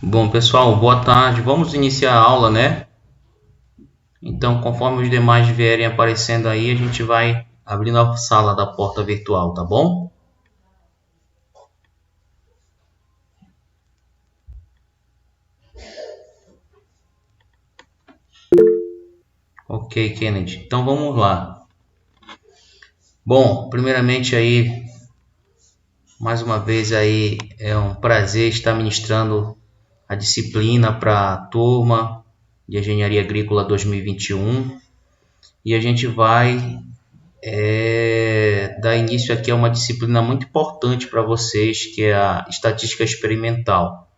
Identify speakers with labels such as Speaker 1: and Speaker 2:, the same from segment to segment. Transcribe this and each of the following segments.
Speaker 1: Bom, pessoal, boa tarde. Vamos iniciar a aula, né? Então, conforme os demais vierem aparecendo aí, a gente vai abrindo a sala da porta virtual, tá bom? Ok, Kennedy. Então, vamos lá. Bom, primeiramente aí, mais uma vez aí, é um prazer estar ministrando a disciplina para a turma de Engenharia Agrícola 2021. E a gente vai dar início aqui a uma disciplina muito importante para vocês, que é a estatística experimental.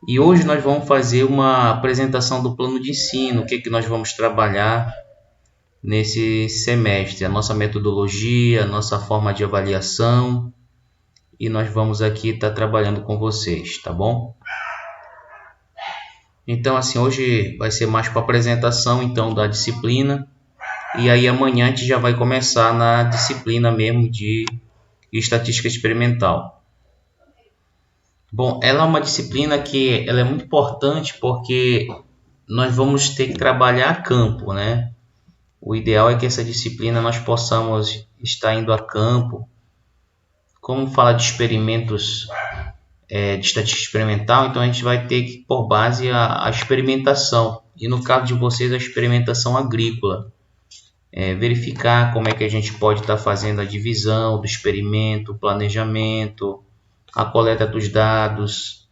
Speaker 1: E hoje nós vamos fazer uma apresentação do plano de ensino, o que nós vamos trabalhar nesse semestre, a nossa metodologia, a nossa forma de avaliação, e nós vamos aqui estar trabalhando com vocês, tá bom? Então, assim, hoje vai ser mais para apresentação então da disciplina, e aí amanhã a gente já vai começar na disciplina mesmo de estatística experimental. Bom, ela é uma disciplina que ela é muito importante porque nós vamos ter que trabalhar a campo, né? O ideal é que essa disciplina nós possamos estar indo a campo. Como fala de experimentos, de estatística experimental, então a gente vai ter que por base a experimentação. E no caso de vocês, a experimentação agrícola. Verificar como é que a gente pode estar fazendo a divisão do experimento, o planejamento, a coleta dos dados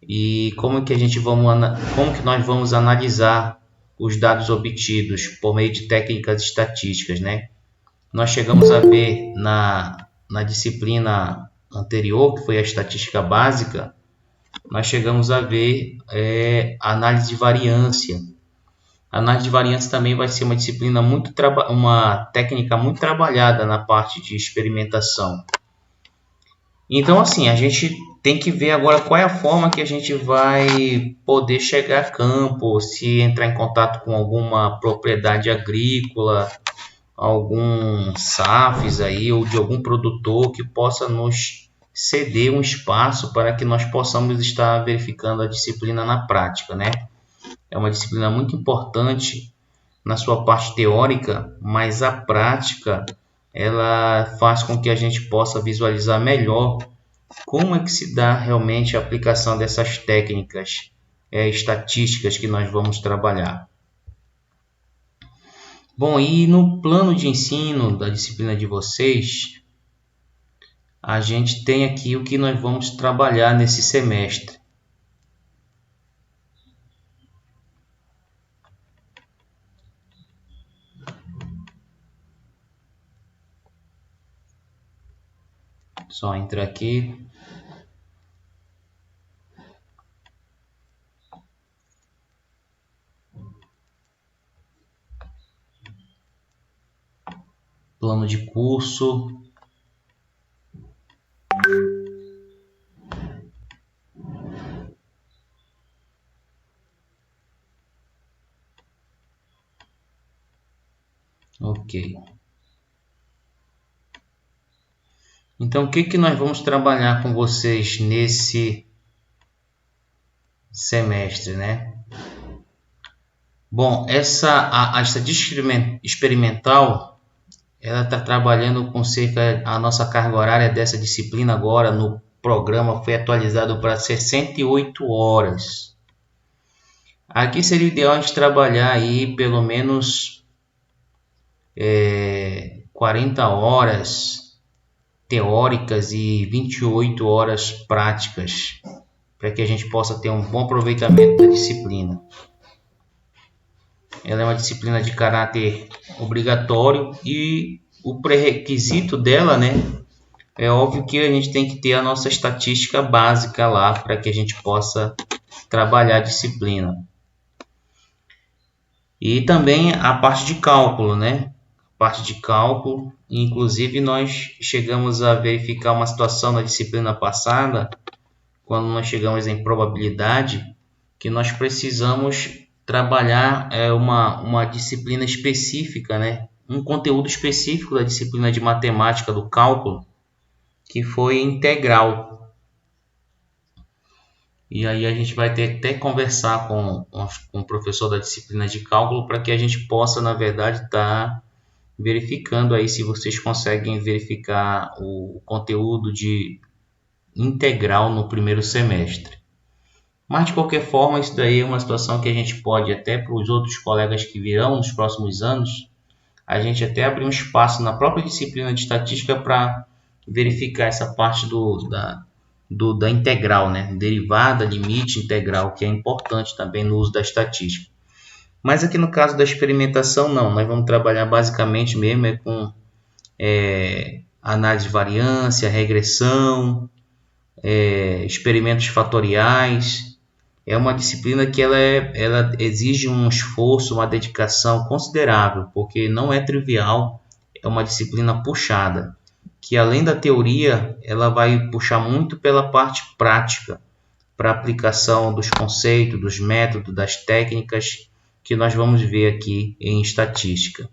Speaker 1: e como que nós vamos analisar os dados obtidos por meio de técnicas estatísticas, né? Nós chegamos a ver na disciplina anterior, que foi a estatística básica, nós chegamos a ver a análise de variância. A análise de variância também vai ser uma disciplina uma técnica muito trabalhada na parte de experimentação. Então, assim, a gente tem que ver agora qual é a forma que a gente vai poder chegar a campo, se entrar em contato com alguma propriedade agrícola, algum SAFs aí, ou de algum produtor que possa nos ceder um espaço para que nós possamos estar verificando a disciplina na prática, né? É uma disciplina muito importante na sua parte teórica, mas a prática ela faz com que a gente possa visualizar melhor como é que se dá realmente a aplicação dessas técnicas estatísticas que nós vamos trabalhar. Bom, e no plano de ensino da disciplina de vocês, a gente tem aqui o que nós vamos trabalhar nesse semestre. Só entrar aqui. Plano de curso. Ok. Então, o que nós vamos trabalhar com vocês nesse semestre, né? Bom, a estatística experimental, ela está trabalhando com a nossa carga horária dessa disciplina agora no programa foi atualizado para 68 horas. Aqui seria o ideal a gente trabalhar aí pelo menos 40 horas teóricas e 28 horas práticas, para que a gente possa ter um bom aproveitamento da disciplina. Ela é uma disciplina de caráter obrigatório e o pré-requisito dela, né? É óbvio que a gente tem que ter a nossa estatística básica lá para que a gente possa trabalhar a disciplina. E também a parte de cálculo, né? Parte de cálculo, inclusive nós chegamos a verificar uma situação na disciplina passada, quando nós chegamos em probabilidade, que nós precisamos trabalhar uma disciplina específica, né? Um conteúdo específico da disciplina de matemática do cálculo, que foi integral. E aí a gente vai ter até que conversar com o professor da disciplina de cálculo para que a gente possa, na verdade, estar verificando aí se vocês conseguem verificar o conteúdo de integral no primeiro semestre. Mas de qualquer forma, isso daí é uma situação que a gente pode até para os outros colegas que virão nos próximos anos, a gente até abrir um espaço na própria disciplina de estatística para verificar essa parte da integral, né? Derivada, limite, integral, que é importante também no uso da estatística. Mas aqui no caso da experimentação, não. Nós vamos trabalhar basicamente mesmo com análise de variância, regressão, experimentos fatoriais. É uma disciplina que ela exige um esforço, uma dedicação considerável, porque não é trivial, é uma disciplina puxada, que além da teoria, ela vai puxar muito pela parte prática, para a aplicação dos conceitos, dos métodos, das técnicas que nós vamos ver aqui em estatística.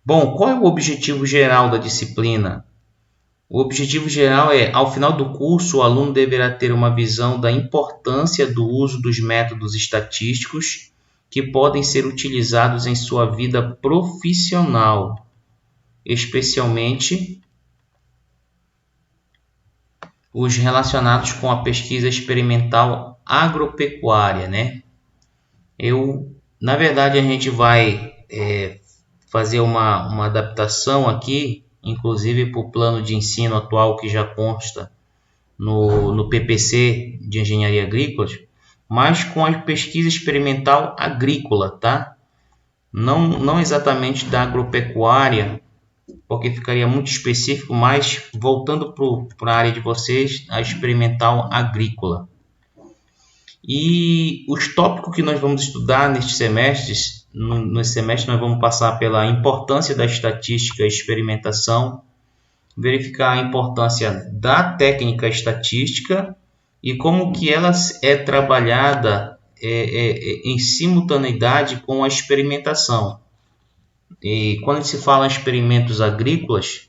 Speaker 1: Bom, qual é o objetivo geral da disciplina? O objetivo geral é, ao final do curso, o aluno deverá ter uma visão da importância do uso dos métodos estatísticos que podem ser utilizados em sua vida profissional, especialmente os relacionados com a pesquisa experimental agropecuária, né? Na verdade, a gente vai fazer uma adaptação aqui, inclusive para o plano de ensino atual que já consta no PPC de Engenharia Agrícola, mas com a pesquisa experimental agrícola, tá? Não exatamente da agropecuária, porque ficaria muito específico, mas voltando para a área de vocês, a experimental agrícola. E os tópicos que nós vamos estudar neste semestre, nesse semestre nós vamos passar pela importância da estatística e experimentação, verificar a importância da técnica estatística e como que ela é trabalhada em simultaneidade com a experimentação. E quando se fala em experimentos agrícolas,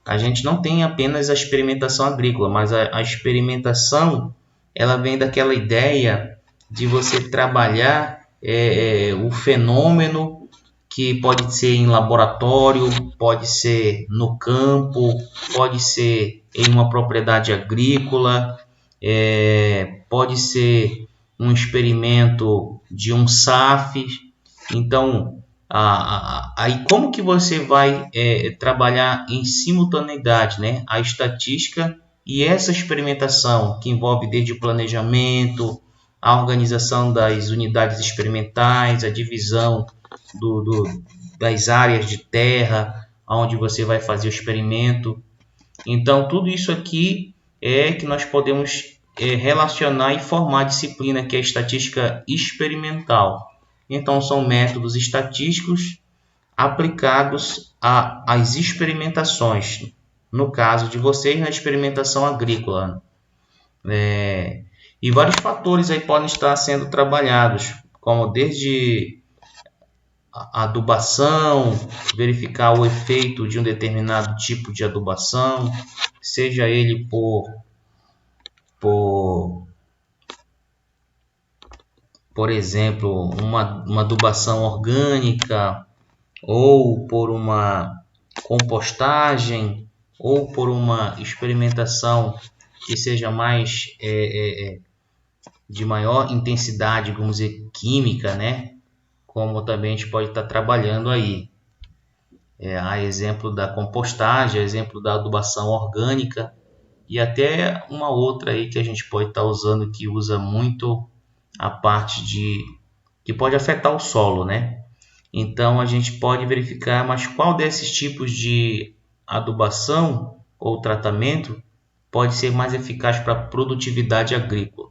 Speaker 1: a gente não tem apenas a experimentação agrícola, mas a experimentação ela vem daquela ideia de você trabalhar o fenômeno, que pode ser em laboratório, pode ser no campo, pode ser em uma propriedade agrícola, pode ser um experimento de um SAF. Então, aí como que você vai trabalhar em simultaneidade, né? A estatística e essa experimentação, que envolve desde o planejamento, a organização das unidades experimentais, a divisão das áreas de terra onde você vai fazer o experimento. Então, tudo isso aqui é que nós podemos relacionar e formar a disciplina que é a estatística experimental. Então, são métodos estatísticos aplicados às experimentações. No caso de vocês, na experimentação agrícola. E vários fatores aí podem estar sendo trabalhados, como desde a adubação, verificar o efeito de um determinado tipo de adubação, seja ele por exemplo, uma adubação orgânica, ou por uma compostagem, ou por uma experimentação que seja mais de maior intensidade, vamos dizer, química, né? Como também a gente pode estar trabalhando aí. A exemplo da compostagem, a exemplo da adubação orgânica e até uma outra aí que a gente pode estar usando que usa muito a parte que pode afetar o solo, né? Então a gente pode verificar, mas qual desses tipos de adubação ou tratamento pode ser mais eficaz para a produtividade agrícola.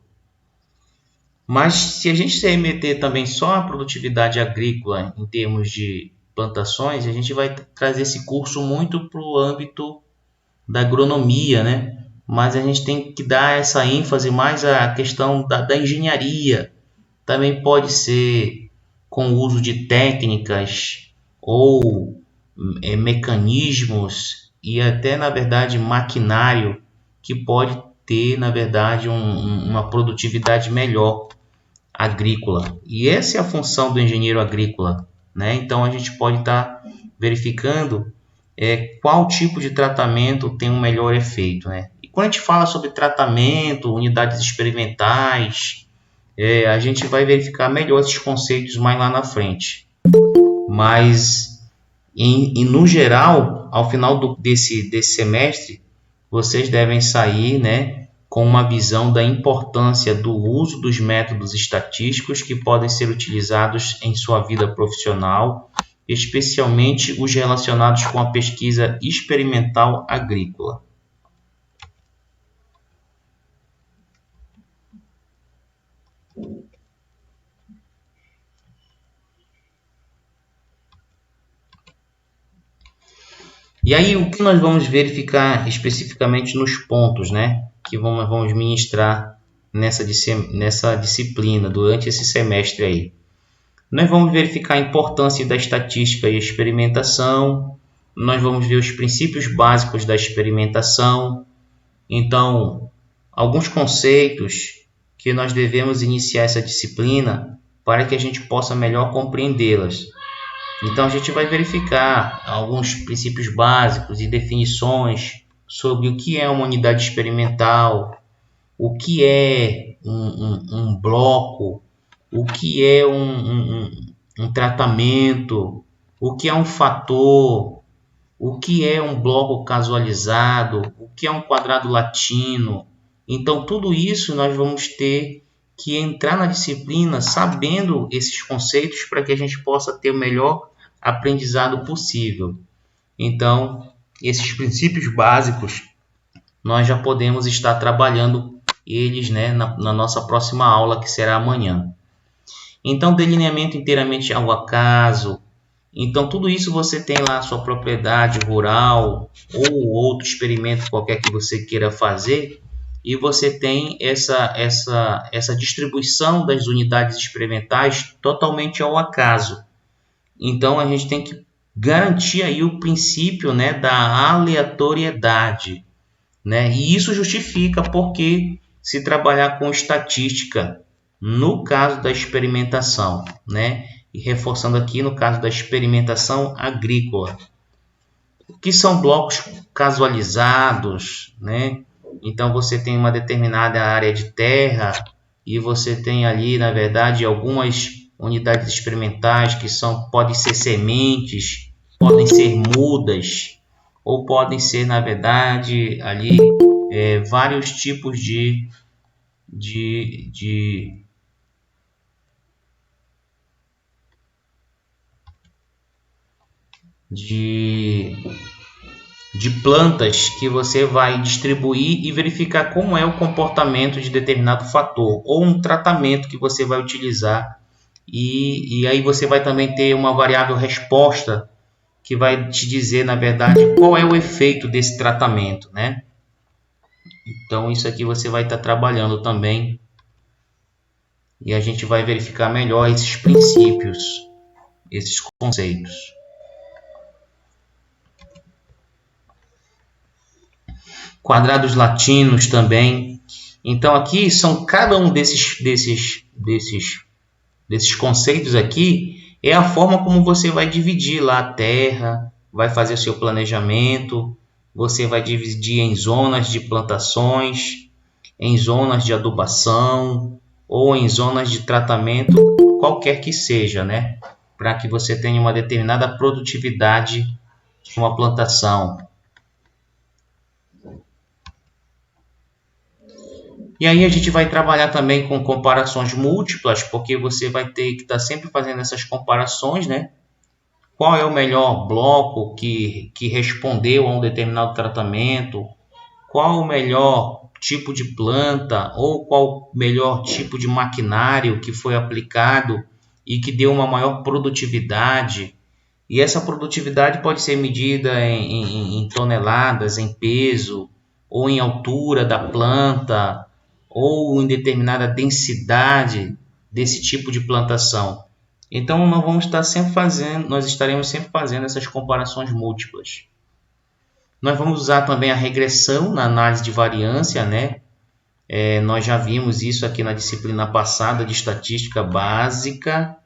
Speaker 1: Mas se a gente se remeter também só à produtividade agrícola em termos de plantações, a gente vai trazer esse curso muito para o âmbito da agronomia, né? Mas a gente tem que dar essa ênfase mais à questão da engenharia. Também pode ser com o uso de técnicas ou mecanismos e até, na verdade, maquinário que pode ter, na verdade, uma produtividade melhor agrícola. E essa é a função do engenheiro agrícola, né? Então a gente pode estar verificando qual tipo de tratamento tem um melhor efeito, né? E quando a gente fala sobre tratamento, unidades experimentais, a gente vai verificar melhor esses conceitos mais lá na frente. Mas, no geral, ao final desse semestre, vocês devem sair, né, com uma visão da importância do uso dos métodos estatísticos que podem ser utilizados em sua vida profissional, especialmente os relacionados com a pesquisa experimental agrícola. E aí, o que nós vamos verificar especificamente nos pontos, né, que vamos ministrar nessa disciplina durante esse semestre aí? Nós vamos verificar a importância da estatística e experimentação, nós vamos ver os princípios básicos da experimentação, então, alguns conceitos que nós devemos iniciar essa disciplina para que a gente possa melhor compreendê-las. Então, a gente vai verificar alguns princípios básicos e definições sobre o que é uma unidade experimental, o que é um bloco, o que é um tratamento, o que é um fator, o que é um bloco casualizado, o que é um quadrado latino. Então, tudo isso nós vamos ter que entrar na disciplina sabendo esses conceitos para que a gente possa ter o melhor aprendizado possível. Então, esses princípios básicos, nós já podemos estar trabalhando eles, né, na nossa próxima aula, que será amanhã. Então, delineamento inteiramente ao acaso. Então, tudo isso você tem lá a sua propriedade rural ou outro experimento qualquer que você queira fazer, e você tem essa distribuição das unidades experimentais totalmente ao acaso. Então, a gente tem que garantir aí o princípio, né, da aleatoriedade, né? E isso justifica porque se trabalhar com estatística no caso da experimentação, né? E reforçando aqui no caso da experimentação agrícola, que são blocos casualizados, né? Então você tem uma determinada área de terra e você tem ali, na verdade, algumas unidades experimentais que podem ser sementes, podem ser mudas, ou podem ser, na verdade, ali vários tipos de plantas que você vai distribuir e verificar como é o comportamento de determinado fator ou um tratamento que você vai utilizar, e aí você vai também ter uma variável resposta que vai te dizer, na verdade, qual é o efeito desse tratamento, né? Então isso aqui você vai estar trabalhando também e a gente vai verificar melhor esses princípios, esses conceitos. Quadrados latinos também. Então aqui são cada um desses conceitos aqui é a forma como você vai dividir lá a terra, vai fazer o seu planejamento, você vai dividir em zonas de plantações, em zonas de adubação ou em zonas de tratamento, qualquer que seja, né? Para que você tenha uma determinada produtividade de uma plantação. E aí a gente vai trabalhar também com comparações múltiplas, porque você vai ter que estar sempre fazendo essas comparações, né? Qual é o melhor bloco que respondeu a um determinado tratamento? Qual o melhor tipo de planta ou qual o melhor tipo de maquinário que foi aplicado e que deu uma maior produtividade? E essa produtividade pode ser medida em toneladas, em peso, ou em altura da planta, ou em determinada densidade desse tipo de plantação. Então nós estaremos sempre fazendo essas comparações múltiplas. Nós vamos usar também a regressão na análise de variância, né? Nós já vimos isso aqui na disciplina passada de estatística básica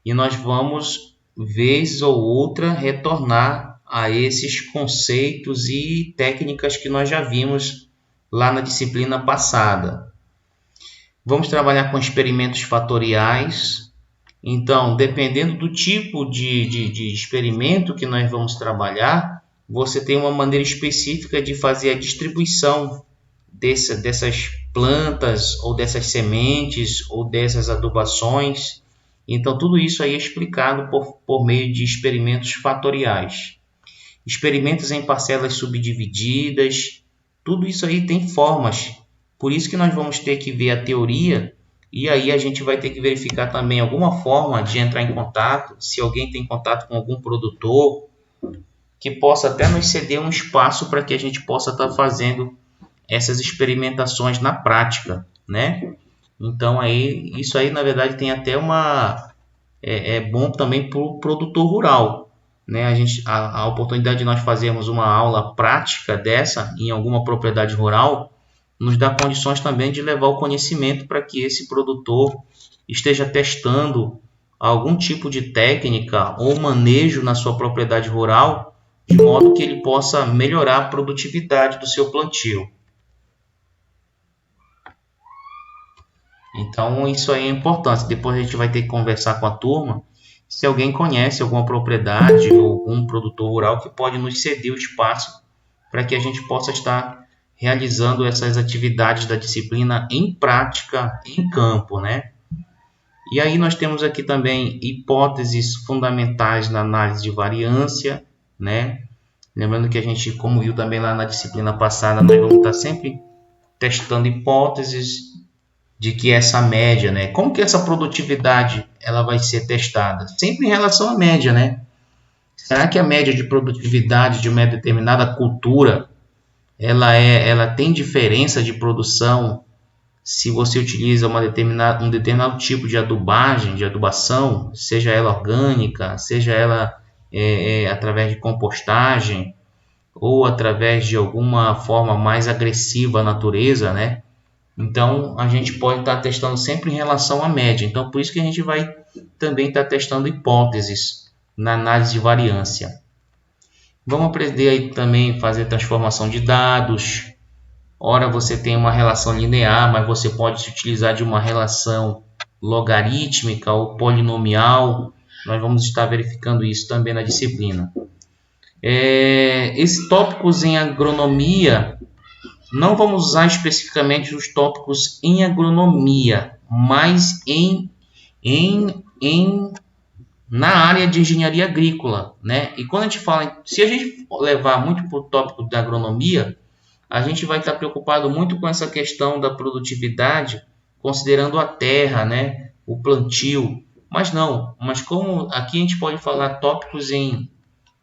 Speaker 1: e nós vamos, vez ou outra, retornar a esses conceitos e técnicas que nós já vimos lá na disciplina passada. Vamos trabalhar com experimentos fatoriais. Então, dependendo do tipo de experimento que nós vamos trabalhar, você tem uma maneira específica de fazer a distribuição dessas plantas, ou dessas sementes, ou dessas adubações. Então, tudo isso aí é explicado por meio de experimentos fatoriais. Experimentos em parcelas subdivididas, tudo isso aí tem formas. Por isso que nós vamos ter que ver a teoria e aí a gente vai ter que verificar também alguma forma de entrar em contato, se alguém tem contato com algum produtor, que possa até nos ceder um espaço para que a gente possa estar fazendo essas experimentações na prática, né? Então aí, isso aí na verdade tem até é bom também para o produtor rural, né? A oportunidade de nós fazermos uma aula prática dessa em alguma propriedade rural nos dá condições também de levar o conhecimento para que esse produtor esteja testando algum tipo de técnica ou manejo na sua propriedade rural, de modo que ele possa melhorar a produtividade do seu plantio. Então, isso aí é importante. Depois a gente vai ter que conversar com a turma se alguém conhece alguma propriedade ou algum produtor rural que pode nos ceder o espaço para que a gente possa estar realizando essas atividades da disciplina em prática, em campo, né? E aí nós temos aqui também hipóteses fundamentais na análise de variância, né? Lembrando que a gente, como viu também lá na disciplina passada, nós vamos estar sempre testando hipóteses de que essa média, né? Como que essa produtividade ela vai ser testada? Sempre em relação à média, né? Será que a média de produtividade de uma determinada cultura ela tem diferença de produção se você utiliza um determinado tipo de adubagem, de adubação, seja ela orgânica, seja ela através de compostagem ou através de alguma forma mais agressiva à natureza, né? Então, a gente pode estar testando sempre em relação à média. Então, por isso que a gente vai também estar testando hipóteses na análise de variância. Vamos aprender aí também a fazer transformação de dados. Ora, você tem uma relação linear, mas você pode se utilizar de uma relação logarítmica ou polinomial. Nós vamos estar verificando isso também na disciplina. Esses tópicos em agronomia, não vamos usar especificamente os tópicos em agronomia, mas na área de engenharia agrícola, né? E quando a gente fala, se a gente levar muito para o tópico da agronomia, a gente vai estar preocupado muito com essa questão da produtividade, considerando a terra, né? O plantio. Mas como aqui a gente pode falar tópicos em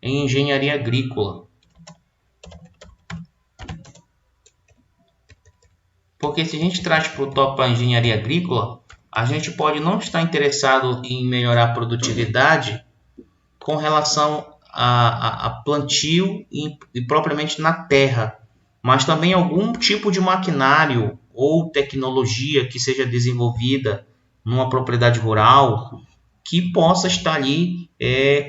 Speaker 1: engenharia agrícola. Porque se a gente traz para o tópico da engenharia agrícola, a gente pode não estar interessado em melhorar a produtividade com relação a plantio e propriamente na terra, mas também algum tipo de maquinário ou tecnologia que seja desenvolvida numa propriedade rural que possa estar ali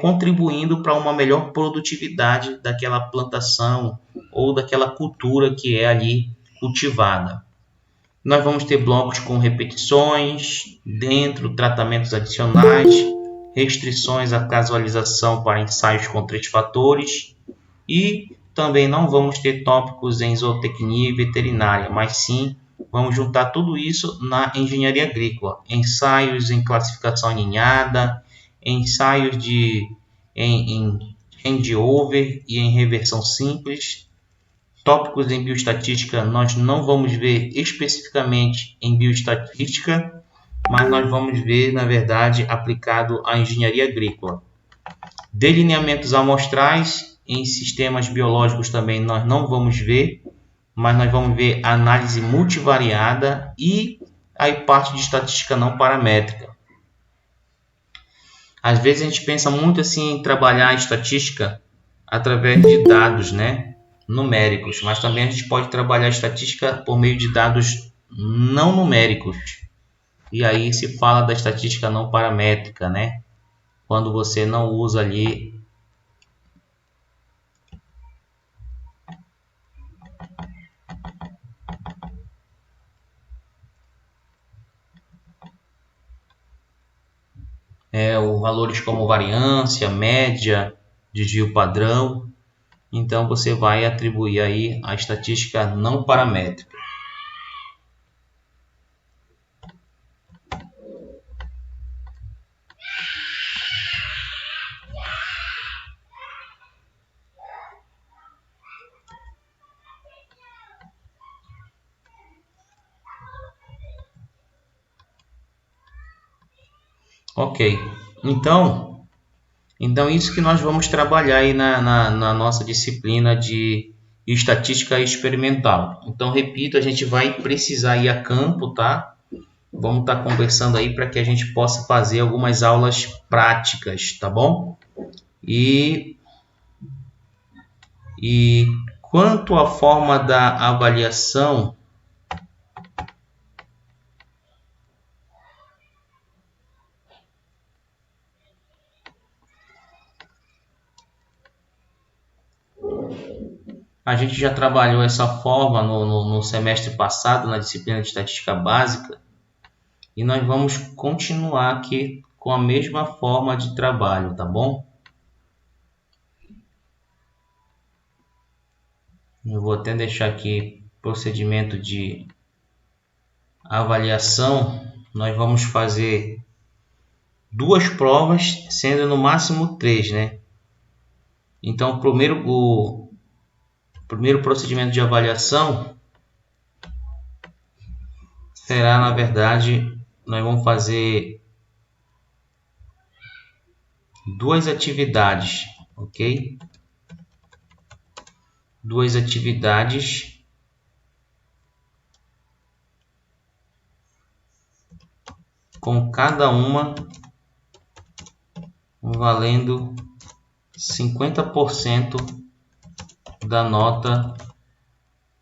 Speaker 1: contribuindo para uma melhor produtividade daquela plantação ou daquela cultura que é ali cultivada. Nós vamos ter blocos com repetições, dentro tratamentos adicionais, restrições à casualização para ensaios com 3 fatores e também não vamos ter tópicos em zootecnia e veterinária, mas sim vamos juntar tudo isso na engenharia agrícola. Ensaios em classificação aninhada, ensaios em changeover e em reversão simples. Tópicos em bioestatística nós não vamos ver especificamente em bioestatística, mas nós vamos ver, na verdade, aplicado à engenharia agrícola. Delineamentos amostrais em sistemas biológicos também nós não vamos ver, mas nós vamos ver análise multivariada e aí parte de estatística não paramétrica. Às vezes a gente pensa muito assim em trabalhar a estatística através de dados, né? Numéricos, mas também a gente pode trabalhar estatística por meio de dados não numéricos. E aí se fala da estatística não paramétrica, né? Quando você não usa ali os valores como variância, média, desvio padrão. Então você vai atribuir aí a estatística não paramétrica. Ok, então isso que nós vamos trabalhar aí na nossa disciplina de estatística experimental. Então, repito, a gente vai precisar ir a campo, tá? Vamos estar conversando aí para que a gente possa fazer algumas aulas práticas, tá bom? E quanto à forma da avaliação, a gente já trabalhou essa forma no semestre passado, na disciplina de estatística básica, e nós vamos continuar aqui com a mesma forma de trabalho, tá bom? Eu vou até deixar aqui procedimento de avaliação. Nós vamos fazer 2 provas, sendo no máximo 3, né? Então, o primeiro procedimento de avaliação será, na verdade, nós vamos fazer 2 atividades, ok? 2 atividades com cada uma valendo 50% da nota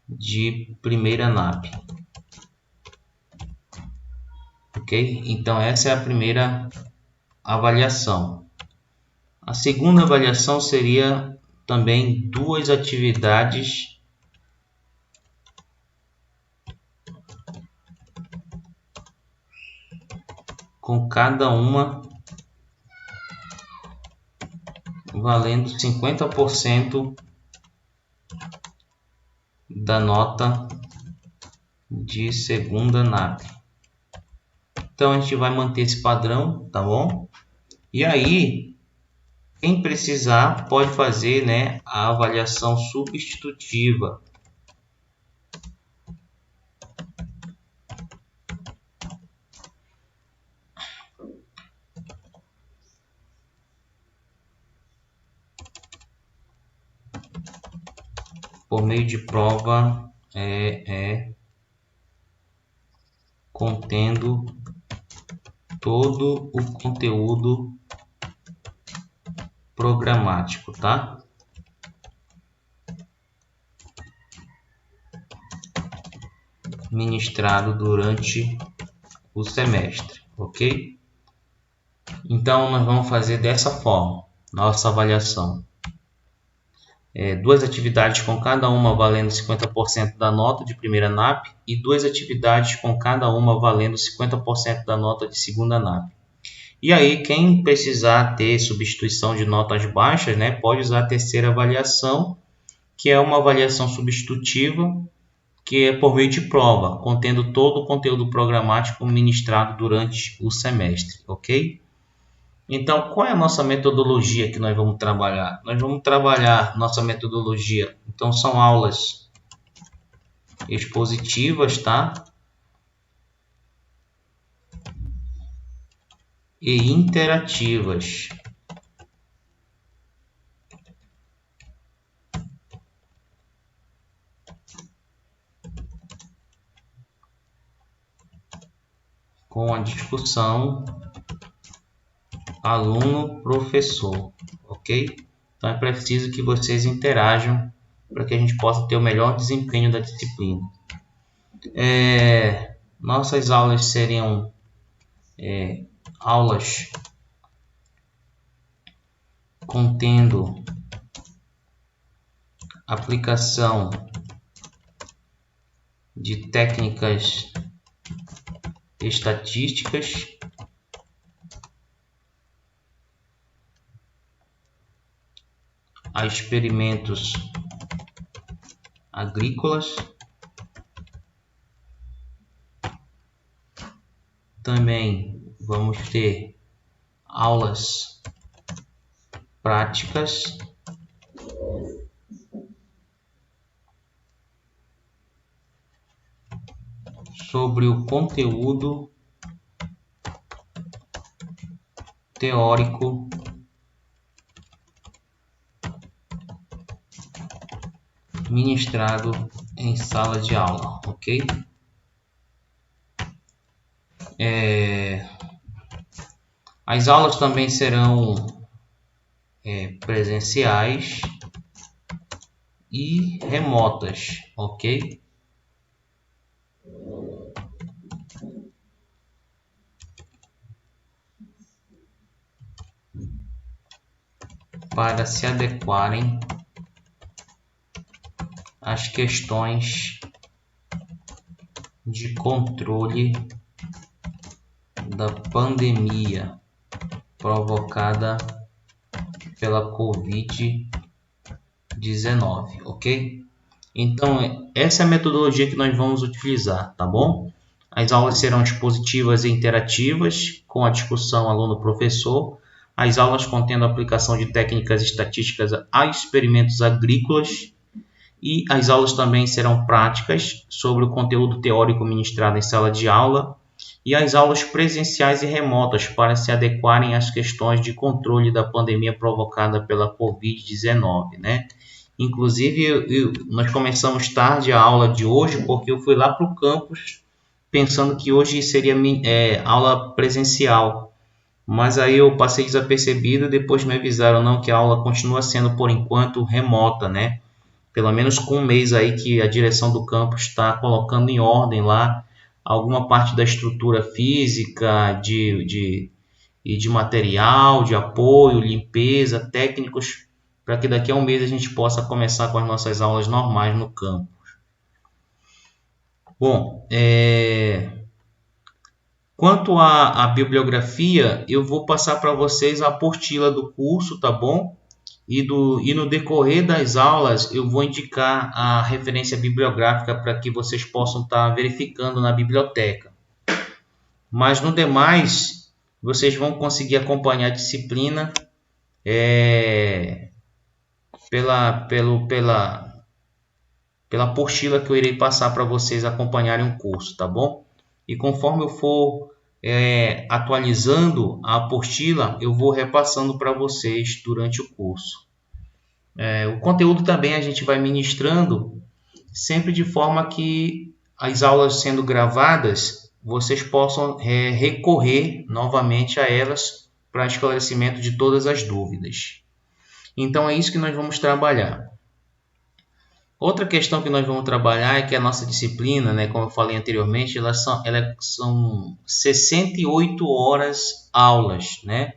Speaker 1: de primeira NAP. Ok? Então essa é a primeira avaliação. A segunda avaliação seria também 2 atividades com cada uma valendo 50% da nota de segunda NAP. Então a gente vai manter esse padrão, tá bom? E aí, quem precisar pode fazer, né, a avaliação substitutiva. Por meio de prova contendo todo o conteúdo programático, tá? Ministrado durante o semestre, ok? Então nós vamos fazer dessa forma nossa avaliação. 2 atividades com cada uma valendo 50% da nota de primeira NAP e 2 atividades com cada uma valendo 50% da nota de segunda NAP. E aí, quem precisar ter substituição de notas baixas, né, pode usar a terceira avaliação, que é uma avaliação substitutiva, que é por meio de prova, contendo todo o conteúdo programático ministrado durante o semestre, ok? Então, qual é a nossa metodologia que nós vamos trabalhar? Nós vamos trabalhar nossa metodologia. Então, são aulas expositivas, tá? E interativas. Com a discussão aluno-professor, ok? Então é preciso que vocês interajam para que a gente possa ter o melhor desempenho da disciplina. Nossas aulas seriam aulas contendo aplicação de técnicas estatísticas a experimentos agrícolas. Também vamos ter aulas práticas sobre o conteúdo teórico ministrado em sala de aula, ok? As aulas também serão presenciais e remotas, ok? Para se adequarem às questões de controle da pandemia provocada pela Covid-19, ok? Então, essa é a metodologia que nós vamos utilizar, tá bom? As aulas serão expositivas e interativas, com a discussão aluno-professor. As aulas contendo a aplicação de técnicas estatísticas a experimentos agrícolas. E as aulas também serão práticas sobre o conteúdo teórico ministrado em sala de aula. E as aulas presenciais e remotas para se adequarem às questões de controle da pandemia provocada pela Covid-19, né? Inclusive, nós começamos tarde a aula de hoje porque eu fui lá para o campus pensando que hoje seria aula presencial. Mas aí eu passei desapercebido e depois me avisaram não, que a aula continua sendo, por enquanto, remota, né? Pelo menos com um mês aí que a direção do campus está colocando em ordem lá alguma parte da estrutura física, de material, de apoio, limpeza, técnicos, para que daqui a um mês a gente possa começar com as nossas aulas normais no campus. Bom, quanto à bibliografia, eu vou passar para vocês a apostila do curso, tá bom? E no decorrer das aulas eu vou indicar a referência bibliográfica para que vocês possam estar verificando na biblioteca. Mas no demais, vocês vão conseguir acompanhar a disciplina pela apostila que eu irei passar para vocês acompanharem o curso, tá bom? E conforme eu for atualizando a apostila, eu vou repassando para vocês durante o curso. O conteúdo também a gente vai ministrando sempre de forma que as aulas sendo gravadas, vocês possam recorrer novamente a elas para esclarecimento de todas as dúvidas. Então é isso que nós vamos trabalhar. Outra questão que nós vamos trabalhar é que a nossa disciplina, né, como eu falei anteriormente, elas são 68 horas aulas, né?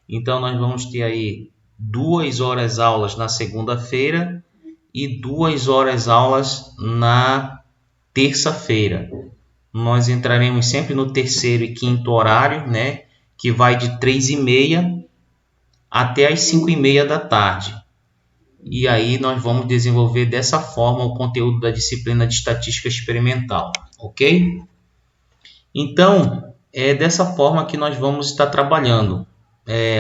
Speaker 1: Então nós vamos ter aí 2 horas aulas na segunda-feira e 2 horas aulas na terça-feira. Nós entraremos sempre no terceiro e quinto horário, né, que vai de 3h30 até as 5h30 da tarde. E aí nós vamos desenvolver dessa forma o conteúdo da disciplina de estatística experimental, ok? Então, é dessa forma que nós vamos estar trabalhando.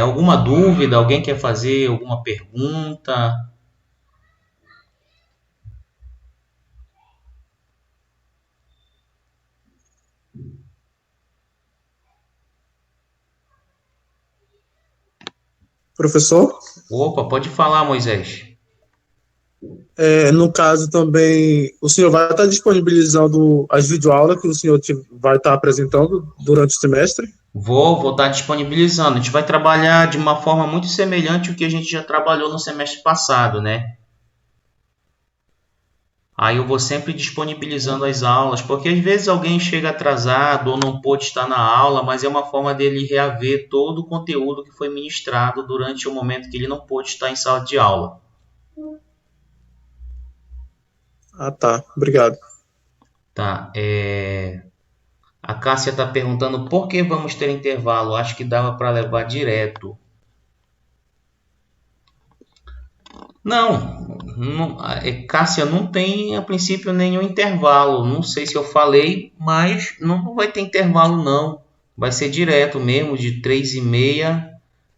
Speaker 1: Alguma dúvida? Alguém quer fazer alguma pergunta?
Speaker 2: Professor?
Speaker 1: Opa, pode falar, Moisés.
Speaker 2: No caso também, o senhor vai estar disponibilizando as videoaulas que o senhor vai estar apresentando durante o semestre?
Speaker 1: Vou estar disponibilizando. A gente vai trabalhar de uma forma muito semelhante ao que a gente já trabalhou no semestre passado, né? Aí eu vou sempre disponibilizando as aulas, porque às vezes alguém chega atrasado ou não pôde estar na aula, mas é uma forma dele reaver todo o conteúdo que foi ministrado durante o momento que ele não pôde estar em sala de aula.
Speaker 2: Ah, tá. Obrigado.
Speaker 1: Tá, a Cássia está perguntando por que vamos ter intervalo. Acho que dava para levar direto. Não, Cássia, não tem a princípio nenhum intervalo. Não sei se eu falei, mas não vai ter intervalo não. Vai ser direto mesmo, de 3h30.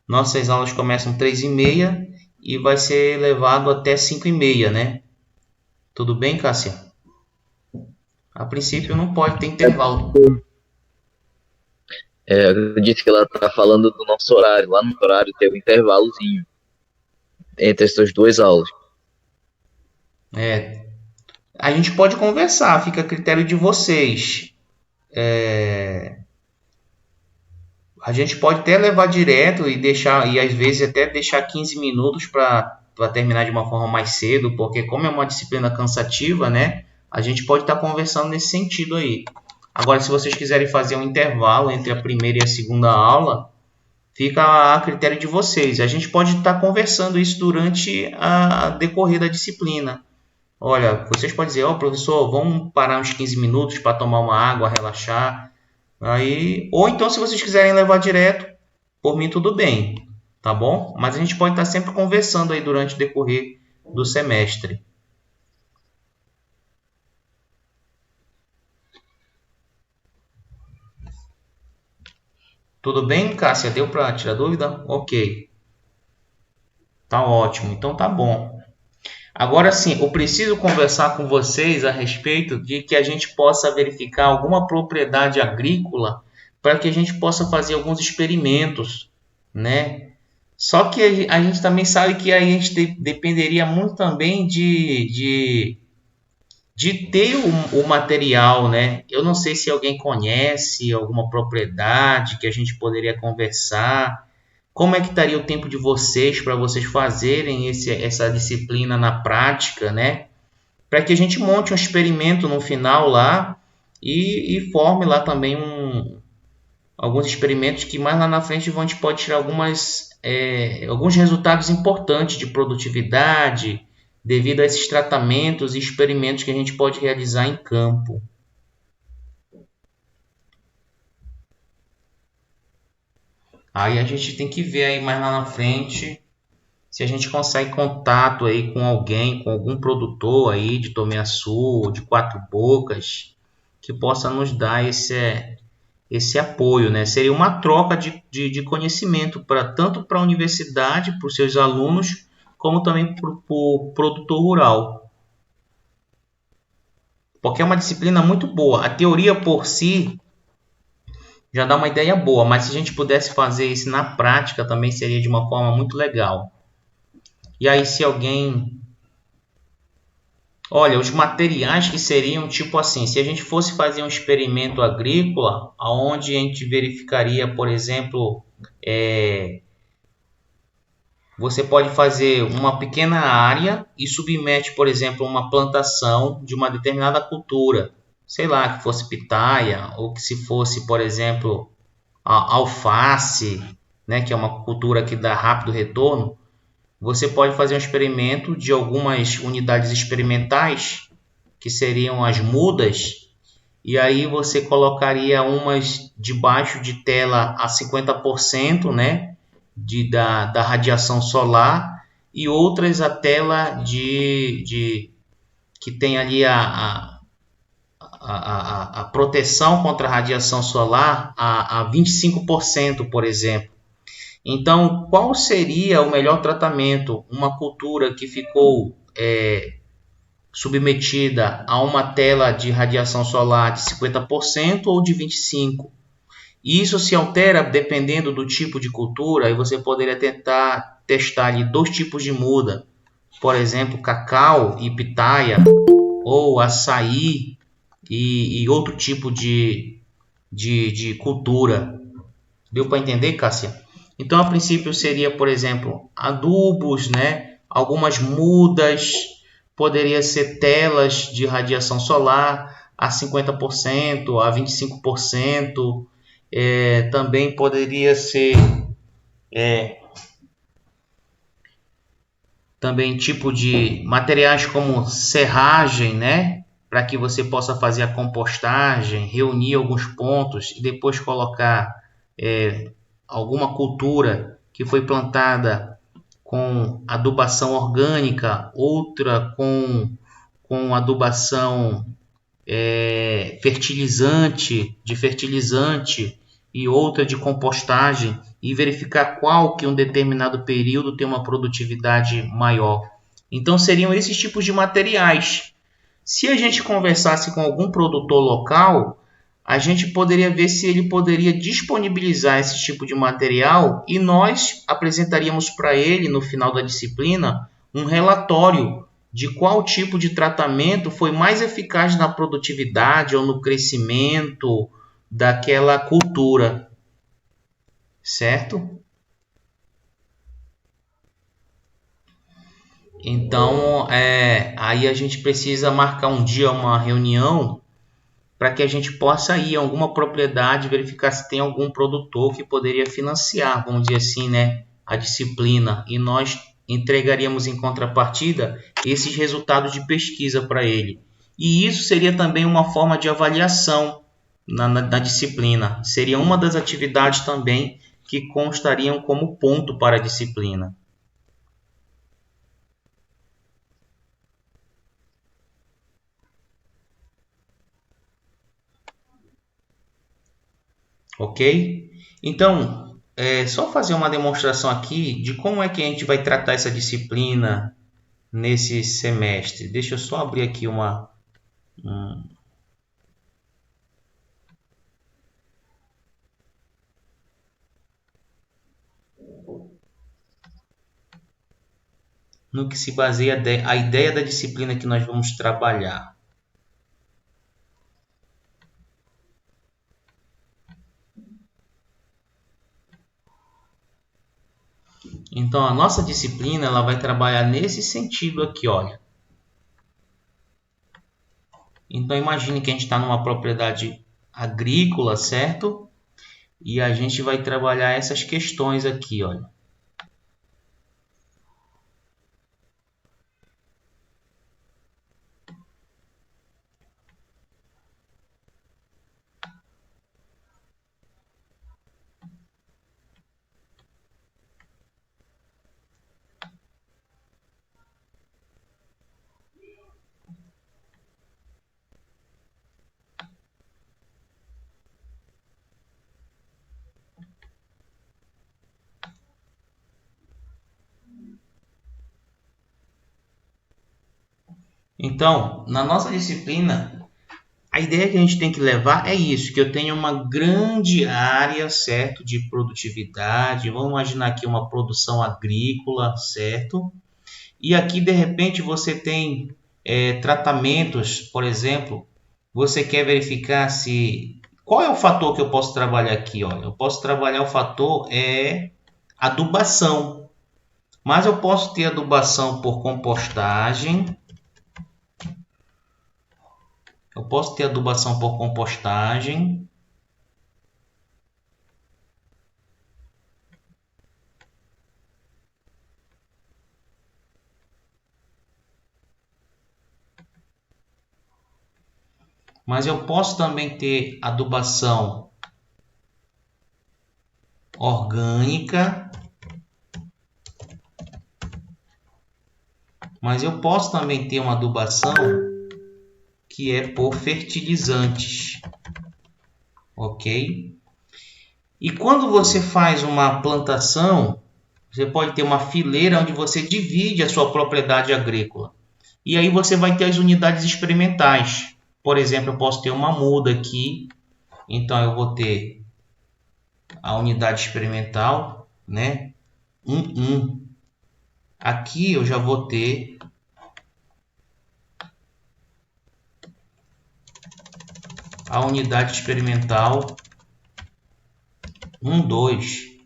Speaker 1: Nossas aulas começam 3h30 e vai ser levado até 5h30, né? Tudo bem, Cássia? A princípio não pode ter intervalo.
Speaker 3: Eu disse que ela tá falando do nosso horário. Lá no horário tem um intervalozinho entre essas duas aulas.
Speaker 1: A gente pode conversar, fica a critério de vocês. A gente pode até levar direto e deixar, e às vezes até deixar 15 minutos para terminar de uma forma mais cedo, porque como é uma disciplina cansativa, né? A gente pode estar conversando nesse sentido aí. Agora, se vocês quiserem fazer um intervalo entre a primeira e a segunda aula, fica a critério de vocês. A gente pode estar conversando isso durante a decorrer da disciplina. Olha, vocês podem dizer, professor, vamos parar uns 15 minutos para tomar uma água, relaxar. Aí, ou então, se vocês quiserem levar direto, por mim tudo bem, tá bom? Mas a gente pode estar sempre conversando aí durante o decorrer do semestre. Tudo bem, Cássia? Deu para tirar dúvida? Ok. Tá ótimo, então tá bom. Agora sim, eu preciso conversar com vocês a respeito de que a gente possa verificar alguma propriedade agrícola para que a gente possa fazer alguns experimentos, né? Só que a gente também sabe que aí a gente dependeria muito também de ter o material, né? Eu não sei se alguém conhece alguma propriedade que a gente poderia conversar. Como é que estaria o tempo de vocês para vocês fazerem essa disciplina na prática, né? Para que a gente monte um experimento no final lá e forme lá também alguns experimentos que mais lá na frente a gente pode tirar alguns resultados importantes de produtividade devido a esses tratamentos e experimentos que a gente pode realizar em campo. Aí a gente tem que ver aí mais lá na frente se a gente consegue contato aí com alguém, com algum produtor aí de Tomiaçu ou de Quatro Bocas que possa nos dar esse apoio, né? Seria uma troca de conhecimento tanto para a universidade, para os seus alunos, como também para o produtor rural. Porque é uma disciplina muito boa. A teoria por si já dá uma ideia boa, mas se a gente pudesse fazer isso na prática também seria de uma forma muito legal. E aí se alguém... Olha, os materiais que seriam tipo assim, se a gente fosse fazer um experimento agrícola, onde a gente verificaria, por exemplo, você pode fazer uma pequena área e submete, por exemplo, uma plantação de uma determinada cultura. Sei lá, que fosse pitaia, ou que se fosse, por exemplo, a alface, né, que é uma cultura que dá rápido retorno. Você pode fazer um experimento de algumas unidades experimentais, que seriam as mudas, e aí você colocaria umas debaixo de tela a 50%, né, da radiação solar, e outras a tela que tem ali a proteção contra a radiação solar a 25%, por exemplo. Então, qual seria o melhor tratamento? Uma cultura que ficou submetida a uma tela de radiação solar de 50% ou de 25%? E isso se altera dependendo do tipo de cultura, e você poderia tentar testar ali 2 tipos de muda, por exemplo, cacau e pitaia, ou açaí e outro tipo de cultura. Deu para entender, Cássia? Então, a princípio seria, por exemplo, adubos, né? Algumas mudas, poderia ser telas de radiação solar a 50%, a 25%. Também poderia ser também tipo de materiais como serragem, né? Para que você possa fazer a compostagem, reunir alguns pontos e depois colocar alguma cultura que foi plantada com adubação orgânica, outra com adubação fertilizante e outra de compostagem, e verificar qual que um determinado período tem uma produtividade maior. Então seriam esses tipos de materiais. Se a gente conversasse com algum produtor local, a gente poderia ver se ele poderia disponibilizar esse tipo de material e nós apresentaríamos para ele, no final da disciplina, um relatório de qual tipo de tratamento foi mais eficaz na produtividade ou no crescimento daquela cultura, certo? Então, aí a gente precisa marcar um dia, uma reunião, para que a gente possa ir a alguma propriedade, verificar se tem algum produtor que poderia financiar, vamos dizer assim, né, a disciplina, e nós entregaríamos em contrapartida esses resultados de pesquisa para ele. E isso seria também uma forma de avaliação na disciplina. Seria uma das atividades também que constariam como ponto para a disciplina. Ok? Então, só fazer uma demonstração aqui de como é que a gente vai tratar essa disciplina nesse semestre. Deixa eu só abrir aqui no que se baseia a ideia da disciplina que nós vamos trabalhar. Então, a nossa disciplina ela vai trabalhar nesse sentido aqui, olha. Então, imagine que a gente está numa propriedade agrícola, certo? E a gente vai trabalhar essas questões aqui, olha. Então, na nossa disciplina, a ideia que a gente tem que levar é isso, que eu tenho uma grande área, certo, de produtividade. Vamos imaginar aqui uma produção agrícola, certo? E aqui, de repente, você tem tratamentos, por exemplo, você quer verificar se... Qual é o fator que eu posso trabalhar aqui? Olha, eu posso trabalhar o fator adubação, mas eu posso ter adubação por compostagem. Eu posso ter adubação por compostagem. Mas eu posso também ter adubação orgânica. Mas eu posso também ter uma adubação que é por fertilizantes. Ok? E quando você faz uma plantação, você pode ter uma fileira onde você divide a sua propriedade agrícola. E aí você vai ter as unidades experimentais. Por exemplo, eu posso ter uma muda aqui. Então eu vou ter a unidade experimental, né? 1. Aqui eu já vou ter a unidade experimental 1,2.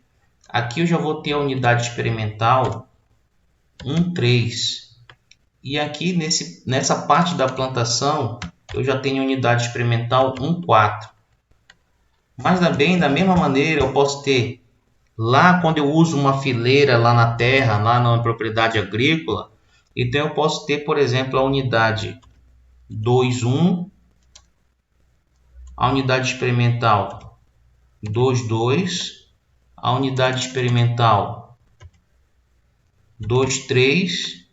Speaker 1: Aqui eu já vou ter a unidade experimental 1,3. E aqui nessa parte da plantação eu já tenho unidade experimental 1,4. Mas também da mesma maneira eu posso ter lá quando eu uso uma fileira lá na terra, lá na propriedade agrícola, então eu posso ter, por exemplo, a unidade 2,1, a unidade experimental 2,2, a unidade experimental 2,3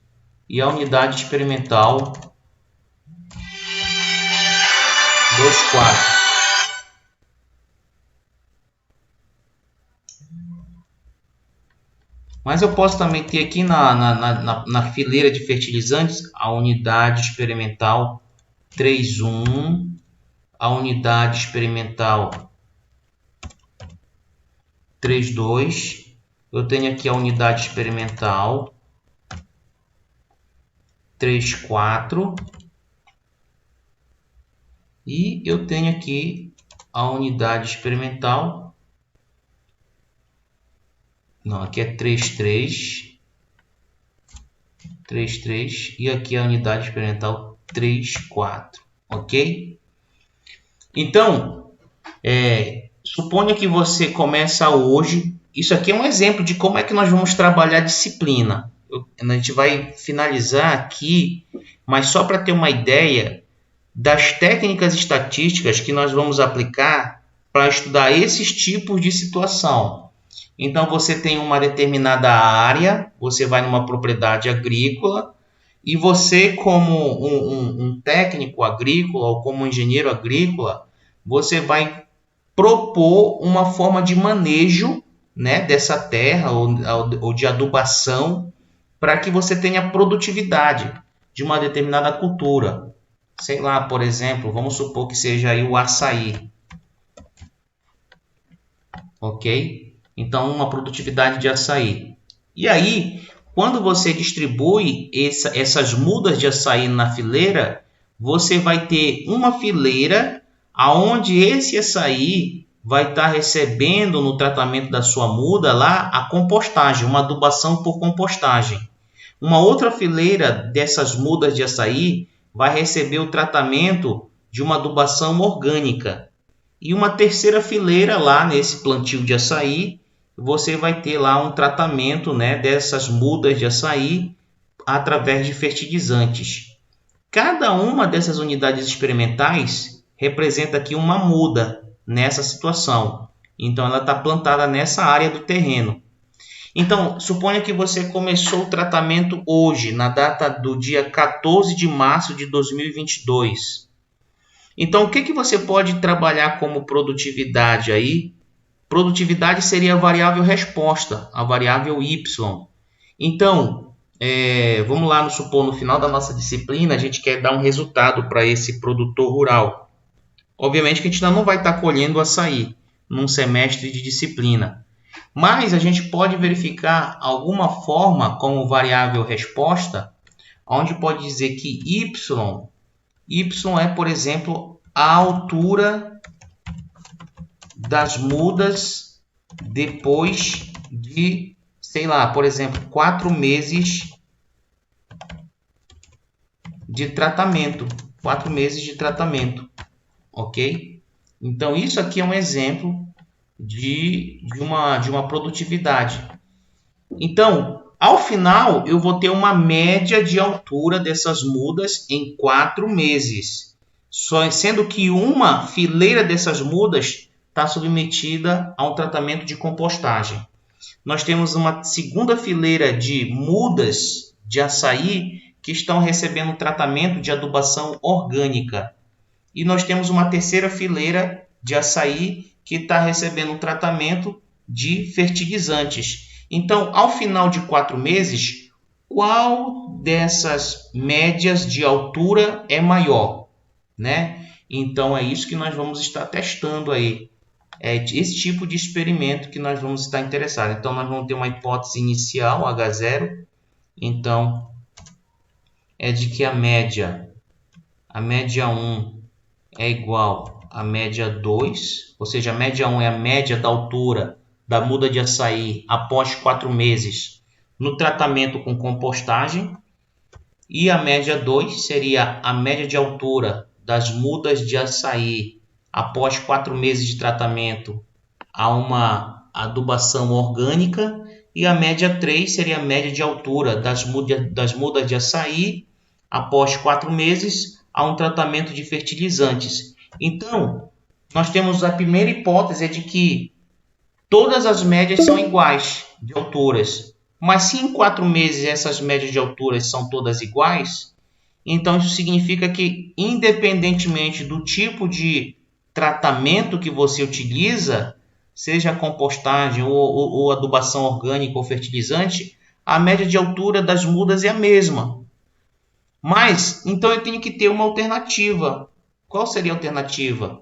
Speaker 1: e a unidade experimental 2,4. Mas eu posso também ter aqui na fileira de fertilizantes a unidade experimental 3,1, a unidade experimental 3,2. Eu tenho aqui a unidade experimental 3,4. E eu tenho aqui a unidade experimental. Não, aqui é 3,3. 3,3 e aqui a unidade experimental 3,4, ok? Então, suponha que você começa hoje. Isso aqui é um exemplo de como é que nós vamos trabalhar a disciplina. A gente vai finalizar aqui, mas só para ter uma ideia das técnicas estatísticas que nós vamos aplicar para estudar esses tipos de situação. Então, você tem uma determinada área, você vai numa propriedade agrícola e você, como um técnico agrícola ou como um engenheiro agrícola, você vai propor uma forma de manejo, né, dessa terra ou de adubação para que você tenha produtividade de uma determinada cultura. Sei lá, por exemplo, vamos supor que seja aí o açaí. Ok? Então, uma produtividade de açaí. E aí, quando você distribui essas mudas de açaí na fileira, você vai ter uma fileira onde esse açaí vai estar recebendo no tratamento da sua muda lá a compostagem, uma adubação por compostagem. Uma outra fileira dessas mudas de açaí vai receber o tratamento de uma adubação orgânica. E uma terceira fileira lá nesse plantio de açaí, você vai ter lá um tratamento, né, dessas mudas de açaí através de fertilizantes. Cada uma dessas unidades experimentais representa aqui uma muda nessa situação. Então, ela está plantada nessa área do terreno. Então, suponha que você começou o tratamento hoje, na data do dia 14 de março de 2022. Então, o que você pode trabalhar como produtividade aí? Produtividade seria a variável resposta, a variável y. Então, vamos lá, supor, no final da nossa disciplina, a gente quer dar um resultado para esse produtor rural. Obviamente que a gente ainda não vai estar colhendo açaí num semestre de disciplina. Mas a gente pode verificar alguma forma como variável resposta, onde pode dizer que y é, por exemplo, a altura das mudas depois de, sei lá, por exemplo, 4 meses de tratamento. 4 meses de tratamento, ok? Então, isso aqui é um exemplo de uma produtividade. Então, ao final, eu vou ter uma média de altura dessas mudas em 4 meses, sendo que uma fileira dessas mudas está submetida a um tratamento de compostagem. Nós temos uma segunda fileira de mudas de açaí que estão recebendo um tratamento de adubação orgânica. E nós temos uma terceira fileira de açaí que está recebendo um tratamento de fertilizantes. Então, ao final de 4 meses, qual dessas médias de altura é maior, né? Então, é isso que nós vamos estar testando aí. É esse tipo de experimento que nós vamos estar interessados. Então, nós vamos ter uma hipótese inicial, H0. Então, é de que a média 1 é igual à média 2, ou seja, a média 1 é a média da altura da muda de açaí após 4 meses no tratamento com compostagem. E a média 2 seria a média de altura das mudas de açaí após 4 meses de tratamento a uma adubação orgânica. E a média 3 seria a média de altura das mudas de açaí após 4 meses a um tratamento de fertilizantes. Então, nós temos a primeira hipótese de que todas as médias são iguais de alturas. Mas se em 4 meses essas médias de alturas são todas iguais, então isso significa que, independentemente do tipo de tratamento que você utiliza, seja compostagem ou adubação orgânica ou fertilizante, a média de altura das mudas é a mesma. Mas, então eu tenho que ter uma alternativa. Qual seria a alternativa?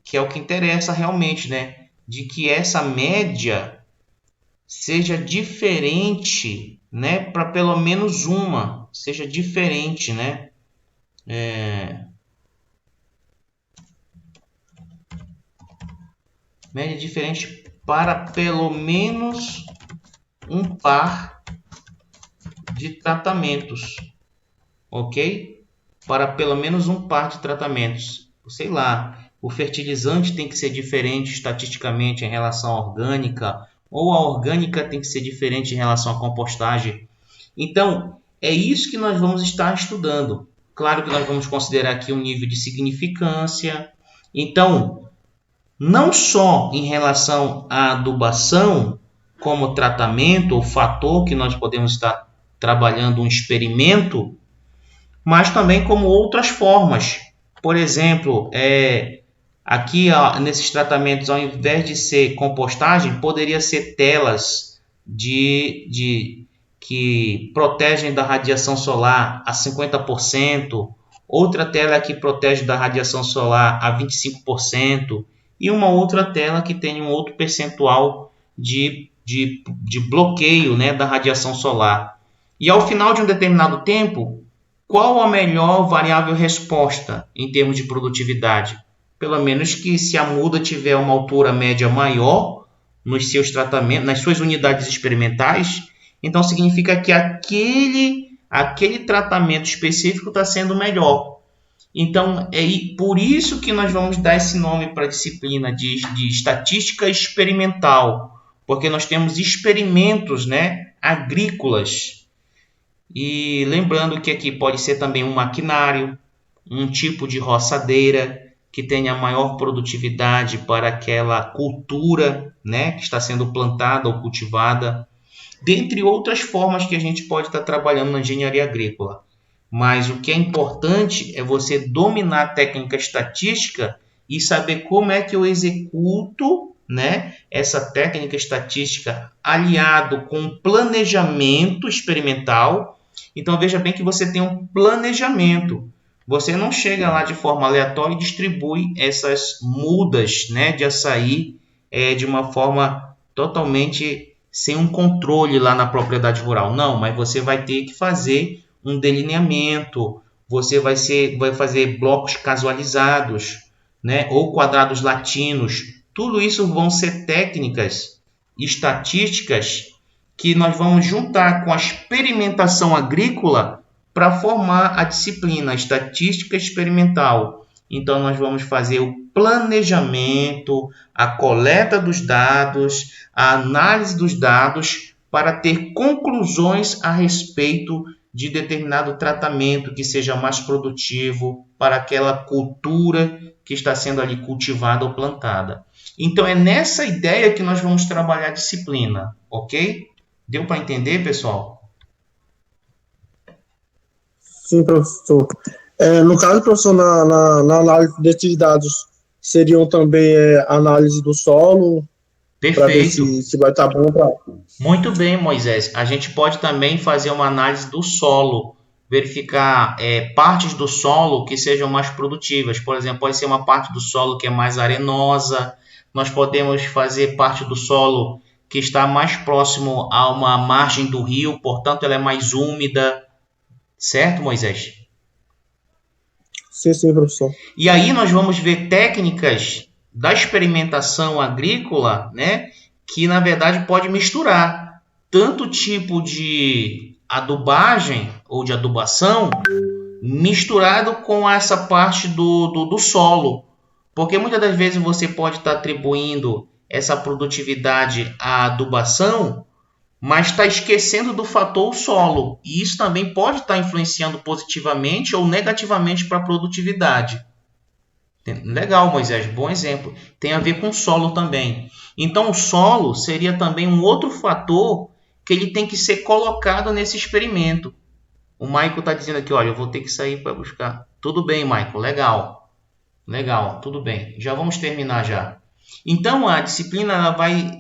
Speaker 1: Que é o que interessa realmente, né? De que essa média seja diferente, né? Para pelo menos uma seja diferente, né? Média diferente para pelo menos um par de tratamentos, ok? Para pelo menos um par de tratamentos. Sei lá, o fertilizante tem que ser diferente estatisticamente em relação à orgânica, ou a orgânica tem que ser diferente em relação à compostagem. Então, é isso que nós vamos estar estudando. Claro que nós vamos considerar aqui um nível de significância. Então, não só em relação à adubação como tratamento ou fator que nós podemos estar trabalhando um experimento, mas também como outras formas. Por exemplo, aqui nesses tratamentos, ao invés de ser compostagem, poderia ser telas que protegem da radiação solar a 50%, outra tela que protege da radiação solar a 25%, e uma outra tela que tem um outro percentual de bloqueio, né, da radiação solar. E ao final de um determinado tempo, qual a melhor variável resposta em termos de produtividade? Pelo menos que se a muda tiver uma altura média maior nos seus tratamentos, nas suas unidades experimentais, então significa que aquele tratamento específico está sendo melhor. Então, é por isso que nós vamos dar esse nome para a disciplina de estatística experimental, porque nós temos experimentos, né, agrícolas. E lembrando que aqui pode ser também um maquinário, um tipo de roçadeira que tenha maior produtividade para aquela cultura, né, que está sendo plantada ou cultivada, dentre outras formas que a gente pode estar trabalhando na engenharia agrícola. Mas o que é importante é você dominar a técnica estatística e saber como é que eu executo, né, essa técnica estatística aliado com planejamento experimental. Então veja bem que você tem um planejamento. Você não chega lá de forma aleatória e distribui essas mudas, né, de açaí de uma forma totalmente sem um controle lá na propriedade rural. Não, mas você vai ter que fazer um delineamento, você vai fazer blocos casualizados, né, ou quadrados latinos. Tudo isso vão ser técnicas estatísticas que nós vamos juntar com a experimentação agrícola para formar a disciplina estatística experimental. Então, nós vamos fazer o planejamento, a coleta dos dados, a análise dos dados para ter conclusões a respeito de determinado tratamento que seja mais produtivo para aquela cultura que está sendo ali cultivada ou plantada. Então, é nessa ideia que nós vamos trabalhar a disciplina, ok? Deu para entender, pessoal?
Speaker 2: Sim, professor. No caso, professor, na análise desses dados, seriam também análise do solo? Para ver se vai estar bom para...
Speaker 1: Muito bem, Moisés. A gente pode também fazer uma análise do solo, verificar partes do solo que sejam mais produtivas. Por exemplo, pode ser uma parte do solo que é mais arenosa. Nós podemos fazer parte do solo que está mais próximo a uma margem do rio, portanto, ela é mais úmida. Certo, Moisés?
Speaker 2: Sim, professor.
Speaker 1: E aí nós vamos ver técnicas da experimentação agrícola, né, que na verdade pode misturar tanto tipo de adubagem ou de adubação misturado com essa parte do solo. Porque muitas das vezes você pode estar atribuindo essa produtividade à adubação, mas está esquecendo do fator solo. E isso também pode estar influenciando positivamente ou negativamente para a produtividade. Legal, Moisés, bom exemplo. Tem a ver com o solo também. Então, o solo seria também um outro fator que ele tem que ser colocado nesse experimento. O Michael está dizendo aqui, olha, eu vou ter que sair para buscar. Tudo bem, Michael, legal. Legal, tudo bem. Já vamos terminar já. Então, a disciplina ela vai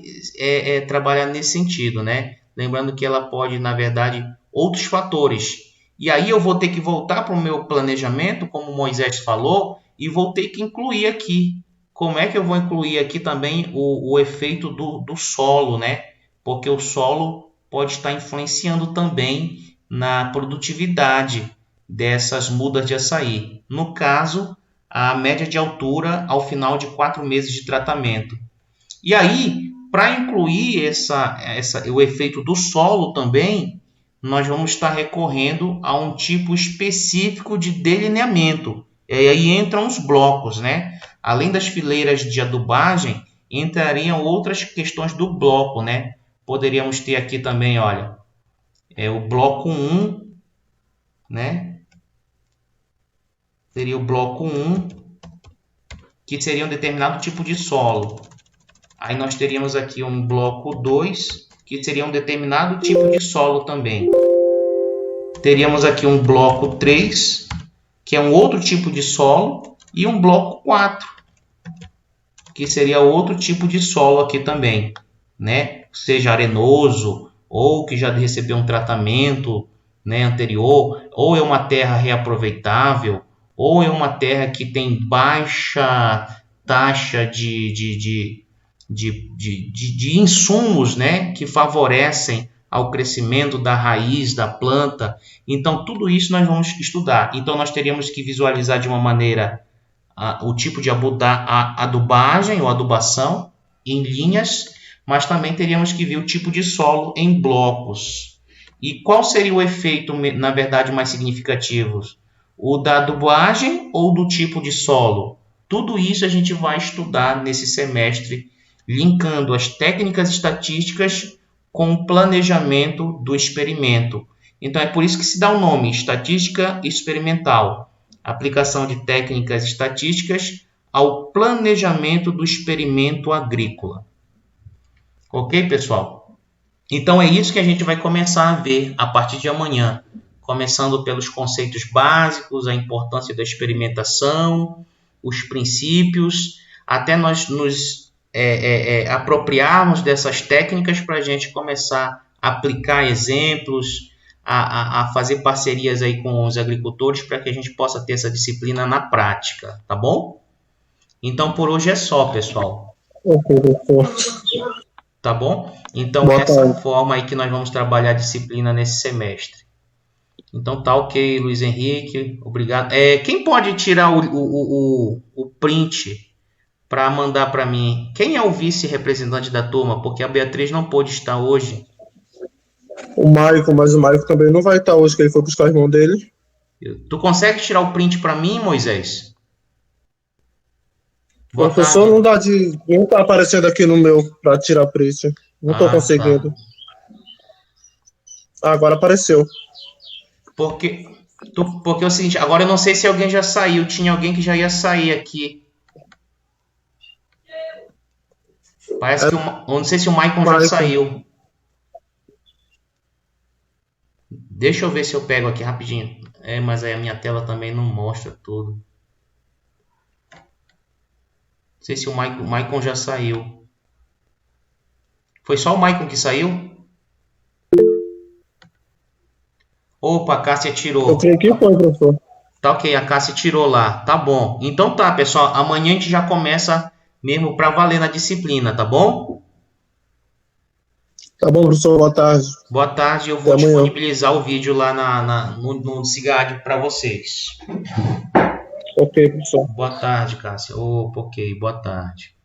Speaker 1: trabalhar nesse sentido, né? Lembrando que ela pode, na verdade, outros fatores. E aí eu vou ter que voltar para o meu planejamento, como o Moisés falou, e vou ter que incluir aqui. Como é que eu vou incluir aqui também o efeito do solo, né? Porque o solo pode estar influenciando também na produtividade dessas mudas de açaí. No caso, a média de altura ao final de 4 meses de tratamento. E aí, para incluir o efeito do solo também, nós vamos estar recorrendo a um tipo específico de delineamento. E aí entram os blocos, né? Além das fileiras de adubagem, entrariam outras questões do bloco, né? Poderíamos ter aqui também, olha, o bloco 1, né? Seria o bloco 1, que seria um determinado tipo de solo. Aí nós teríamos aqui um bloco 2, que seria um determinado tipo de solo também. Teríamos aqui um bloco 3, que é um outro tipo de solo, e um bloco 4, que seria outro tipo de solo aqui também, né? Seja arenoso, ou que já recebeu um tratamento, né, anterior, ou é uma terra reaproveitável, ou é uma terra que tem baixa taxa de insumos, né, que favorecem ao crescimento da raiz da planta. Então, tudo isso nós vamos estudar. Então, nós teríamos que visualizar de uma maneira o tipo de adubagem ou adubação em linhas, mas também teríamos que ver o tipo de solo em blocos. E qual seria o efeito, na verdade, mais significativo? O da adubagem ou do tipo de solo? Tudo isso a gente vai estudar nesse semestre, linkando as técnicas estatísticas com o planejamento do experimento. Então, é por isso que se dá o nome estatística experimental. Aplicação de técnicas estatísticas ao planejamento do experimento agrícola. Ok, pessoal? Então, é isso que a gente vai começar a ver a partir de amanhã. Começando pelos conceitos básicos, a importância da experimentação, os princípios, até nós nos apropriarmos dessas técnicas para a gente começar a aplicar exemplos, a fazer parcerias aí com os agricultores para que a gente possa ter essa disciplina na prática, tá bom? Então, por hoje é só, pessoal. Tá bom? Então, essa forma aí que nós vamos trabalhar a disciplina nesse semestre. Então, tá ok, Luiz Henrique, obrigado. Quem pode tirar o print para mandar para mim? Quem é o vice-representante da turma? Porque a Beatriz não pôde estar hoje.
Speaker 2: O Maicon, mas o Maicon também não vai estar hoje, que ele foi buscar o irmão dele.
Speaker 1: Tu consegue tirar o print para mim, Moisés?
Speaker 2: Boa professor, tarde. Não tá aparecendo aqui no meu para tirar print. Não tô conseguindo. Tá. Agora apareceu.
Speaker 1: Porque é o seguinte, agora eu não sei se alguém já saiu. Tinha alguém que já ia sair aqui. Parece que eu não sei se o Maicon já saiu. Deixa eu ver se eu pego aqui rapidinho. Mas aí a minha tela também não mostra tudo. Não sei se o Maicon já saiu. Foi só o Maicon que saiu? Opa, a Cássia tirou.
Speaker 2: Eu creio que foi, professor.
Speaker 1: Tá ok, a Cássia tirou lá. Tá bom. Então tá, pessoal. Amanhã a gente já começa mesmo para valer na disciplina, tá bom?
Speaker 2: Tá bom, professor. Boa tarde.
Speaker 1: Boa tarde. Eu vou disponibilizar o vídeo lá no CIGAD para vocês.
Speaker 2: Ok, professor.
Speaker 1: Boa tarde, Cássia. Opa, ok. Boa tarde.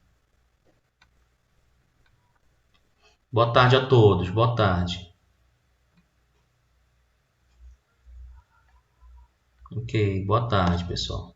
Speaker 1: Boa tarde a todos. Boa tarde. Ok, boa tarde, pessoal.